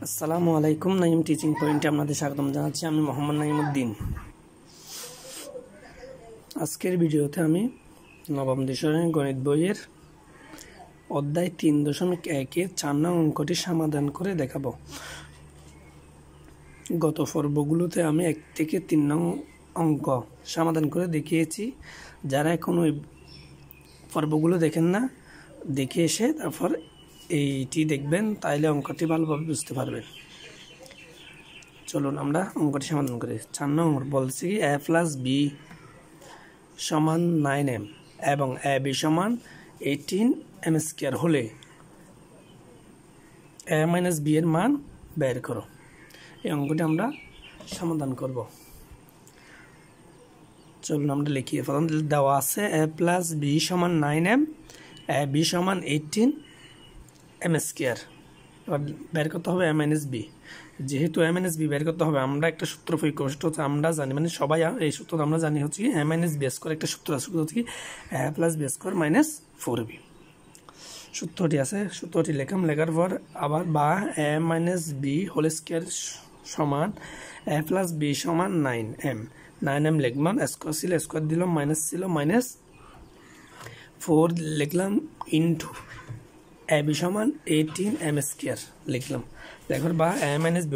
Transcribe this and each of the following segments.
আসসালামু আলাইকুম। নাইম টিচিং পয়েন্টে আপনাদের স্বাগতম জানাচ্ছি। আমি মোহাম্মদ নাইমুদ্দিন। আজকের ভিডিওতে আমি নবম শ্রেণীর গণিত বইয়ের অধ্যায় 3.1-এর 4 নং অঙ্কটি সমাধান করে দেখাবো। গত পর্বগুলোতে আমি 1 থেকে 3 নং অঙ্ক সমাধান করে দেখিয়েছি। যারা এখন ওই পর্বগুলো দেখেন না, দেখে এসে তারপর এইটি দেখবেন, তাইলে অঙ্কটি ভালোভাবে বুঝতে পারবেন। চলুন আমরা অঙ্কটি সমাধান করি। 4 নম্বর বলছি কি a + b = 9m এবং ab = 18m² হলে a - b এর মান বের করো। এই অঙ্কটি আমরা সমাধান করব। চলুন আমরা লিখি। প্রথম দেওয়া আছে a + b = 9m, ab = 18m²। এবার বের করতে হবে a - b। যেহেতু a - b বের করতে হবে, আমরা একটা সূত্র প্রয়োগ করব। সেটা আমরা জানি, মানে সবাই এই সূত্র আমরা জানি হচ্ছে কি a - b² একটা সূত্র আছে, হচ্ছে কি a + b² - 4b। সূত্রটি আছে, সূত্রটি লেখাম। লেখার পর আবার বা a - b² সমান a + b = 9m লিখলাম। স্কোয়ার ছিল, স্কোয়ার দিলাম, মাইনাস ছিল, -4 লিখলাম, ইন্টু ab = 18m² লিখলাম। দেখো বা a - b²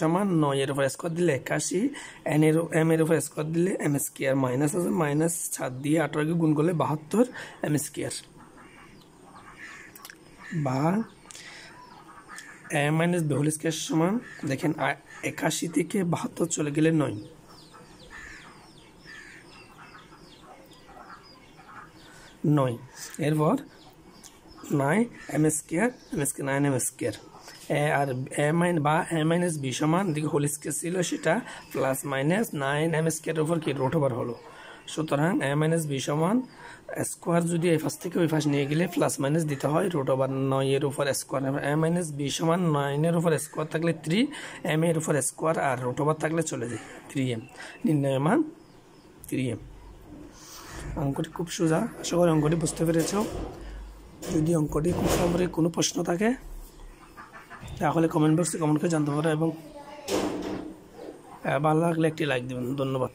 সমান 9 এর উপর স্কোয়ার দিলে 81, m এর উপর স্কোয়ার দিলে m², মাইনাস আছে, মাইনাস 7 দিয়ে 18 কে গুণ করলে 72m²। বা a - b² সমান, দেখেন 81 থেকে 72 চলে গেলে 9। এরপর 9m², 9m²। R a - b সমান দিকে হোল স্কয়ার ছিল, সেটা প্লাস মাইনাস 9m² উপর কি রুট ওভার হলো। সুতরাং a - b সমান স্কোয়ার যদি এই পাশ থেকে ওই পাশ নিয়ে গেলে প্লাস মাইনাস দিতে হয়, রুট ওভার 9 এর উপর স্কোয়ার। a - b সমান 9 এর উপর স্কোয়ার থাকলে 3m এর উপর স্কোয়ার, আর রুট ওভার থাকলে চলে যায় 3m। নির্ণয় মান 3m। অঙ্কটি খুব সোজা, আশা করি অঙ্কটি বুঝতে পেরেছ। যদি অঙ্কটি খুব সম্পর্কে কোনো প্রশ্ন থাকে তাহলে কমেন্ট বক্সে কমেন্ট করে জানতে পারো, এবং ভালো লাগলে একটি লাইক দেবেন। ধন্যবাদ।